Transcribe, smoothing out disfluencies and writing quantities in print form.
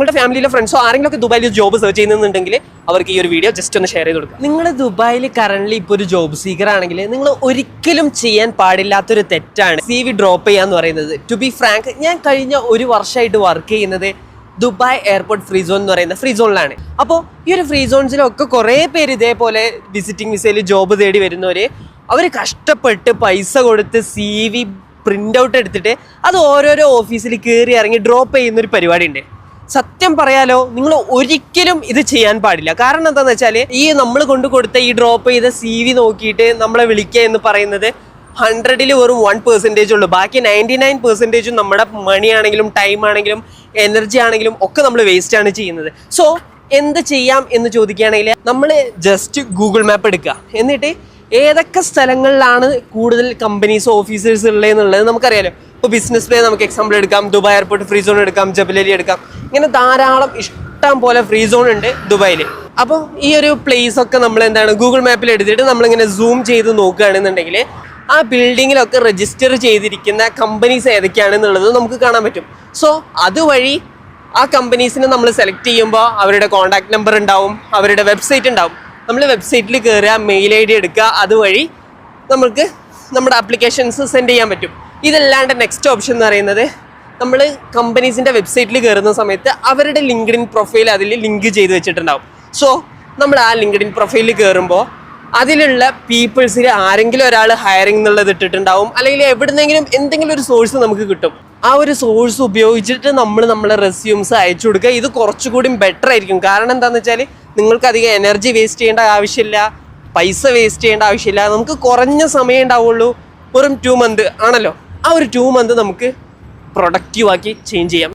നിങ്ങളുടെ ഫാമിലിയിലെ ഫ്രണ്ട്സോ ആരെങ്കിലും ഒക്കെ ദുബായിൽ ജോബ് സെർച്ച് ചെയ്യുന്നുണ്ടെങ്കിൽ അവർക്ക് ഈ ഒരു വീഡിയോ ജസ്റ്റ് ഒന്ന് ഷെയർ ചെയ്ത് കൊടുക്കുക. നിങ്ങൾ ദുബായിൽ കറന്റ് ഇപ്പോൾ ഒരു ജോബ് സീക്കർ ആണെങ്കിൽ നിങ്ങൾ ഒരിക്കലും ചെയ്യാൻ പാടില്ലാത്തൊരു തെറ്റാണ് CV ഡ്രോപ്പ് ചെയ്യാന്ന് പറയുന്നത്. ടു ബി ഫ്രാങ്ക്, ഞാൻ കഴിഞ്ഞ ഒരു വർഷമായിട്ട് വർക്ക് ചെയ്യുന്നത് ദുബായ് എയർപോർട്ട് ഫ്രീ സോൺ എന്ന് പറയുന്ന ഫ്രീ സോണിലാണ്. അപ്പോൾ ഈ ഒരു ഫ്രീ സോൺസിലൊക്കെ കുറേ പേര് ഇതേപോലെ വിസിറ്റിംഗ് വിസയിൽ ജോബ് തേടി വരുന്നവർ അവർ കഷ്ടപ്പെട്ട് പൈസ കൊടുത്ത് CV പ്രിൻ്റ് ഔട്ട് എടുത്തിട്ട് അത് ഓരോരോ ഓഫീസിൽ കയറി ഇറങ്ങി ഡ്രോപ്പ് ചെയ്യുന്നൊരു പരിപാടി ഉണ്ട്. സത്യം പറയാലോ, നിങ്ങൾ ഒരിക്കലും ഇത് ചെയ്യാൻ പാടില്ല. കാരണം എന്താണെന്ന് വെച്ചാൽ ഈ നമ്മൾ കൊണ്ട് കൊടുത്ത ഈ ഡ്രോപ്പ് ചെയ്ത CV നോക്കിയിട്ട് നമ്മളെ വിളിക്കുക എന്ന് പറയുന്നത് 100ൽ വെറും 1% ഉള്ളൂ. ബാക്കി 99% നമ്മുടെ മണി ആണെങ്കിലും ടൈം ആണെങ്കിലും എനർജി ആണെങ്കിലും ഒക്കെ നമ്മൾ വേസ്റ്റ് ആണ് ചെയ്യുന്നത്. സോ എന്ത് ചെയ്യാം എന്ന് ചോദിക്കുകയാണെങ്കിൽ നമ്മൾ ജസ്റ്റ് ഗൂഗിൾ മാപ്പ് എടുക്കുക. എന്നിട്ട് ഏതൊക്കെ സ്ഥലങ്ങളിലാണ് കൂടുതൽ കമ്പനീസ് ഓഫീസേഴ്സ് ഉള്ളതെന്നുള്ളത് നമുക്കറിയാലോ. ഇപ്പോൾ ബിസിനസ് വേ നമുക്ക് എക്സാമ്പിൾ എടുക്കാം, ദുബായ് എയർപോർട്ട് ഫ്രീ സോൺ എടുക്കാം, ജബലലി എടുക്കാം. ഇങ്ങനെ ധാരാളം ഇഷ്ടം പോലെ ഫ്രീ സോൺ ഉണ്ട് ദുബായിൽ. അപ്പോൾ ഈ ഒരു പ്ലേസ് ഒക്കെ നമ്മൾ എന്താണ് ഗൂഗിൾ മാപ്പിൽ എടുത്തിട്ട് നമ്മളിങ്ങനെ സൂം ചെയ്ത് നോക്കുകയാണെന്നുണ്ടെങ്കിൽ ആ ബിൽഡിങ്ങിലൊക്കെ രജിസ്റ്റർ ചെയ്തിരിക്കുന്ന കമ്പനീസ് ഏതൊക്കെയാണെന്നുള്ളത് നമുക്ക് കാണാൻ പറ്റും. സോ അതുവഴി ആ കമ്പനീസിനെ നമ്മൾ സെലക്ട് ചെയ്യുമ്പോൾ അവരുടെ കോൺടാക്ട് നമ്പർ ഉണ്ടാവും, അവരുടെ വെബ്സൈറ്റ് ഉണ്ടാവും. നമ്മൾ വെബ്സൈറ്റിൽ കയറുക, മെയിൽ ID എടുക്കുക, അതുവഴി നമുക്ക് നമ്മുടെ ആപ്ലിക്കേഷൻസ് സെൻഡ് ചെയ്യാൻ പറ്റും. ഇതല്ലാണ്ട് നെക്സ്റ്റ് ഓപ്ഷൻ എന്ന് പറയുന്നത് നമ്മൾ കമ്പനീസിൻ്റെ വെബ്സൈറ്റിൽ കയറുന്ന സമയത്ത് അവരുടെ ലിങ്ക്ഡിൻ പ്രൊഫൈൽ അതിൽ ലിങ്ക് ചെയ്ത് വെച്ചിട്ടുണ്ടാവും. സോ നമ്മൾ ആ ലിങ്ക്ഡിൻ പ്രൊഫൈലിൽ കയറുമ്പോൾ അതിലുള്ള പീപ്പിൾസിൽ ആരെങ്കിലും ഒരാൾ ഹയറിംഗ് എന്നുള്ളത് ഇട്ടിട്ടുണ്ടാവും, അല്ലെങ്കിൽ എവിടുന്നെങ്കിലും എന്തെങ്കിലും ഒരു സോഴ്സ് നമുക്ക് കിട്ടും. ആ ഒരു സോഴ്സ് ഉപയോഗിച്ചിട്ട് നമ്മളെ റെസ്യൂംസ് അയച്ചു കൊടുക്കുക. ഇത് കുറച്ചുകൂടി ബെറ്റർ ആയിരിക്കും. കാരണം എന്താണെന്ന് വെച്ചാൽ നിങ്ങൾക്ക് അധികം എനർജി വേസ്റ്റ് ചെയ്യേണ്ട ആവശ്യമില്ല, പൈസ വേസ്റ്റ് ചെയ്യേണ്ട ആവശ്യമില്ല. നമുക്ക് കുറഞ്ഞ സമയം ഉണ്ടാവുള്ളൂ, വെറും 2 മന്ത് ആണല്ലോ. ആ ഒരു 2 മന്ത് നമുക്ക് പ്രൊഡക്റ്റീവാക്കി ചേഞ്ച് ചെയ്യാം.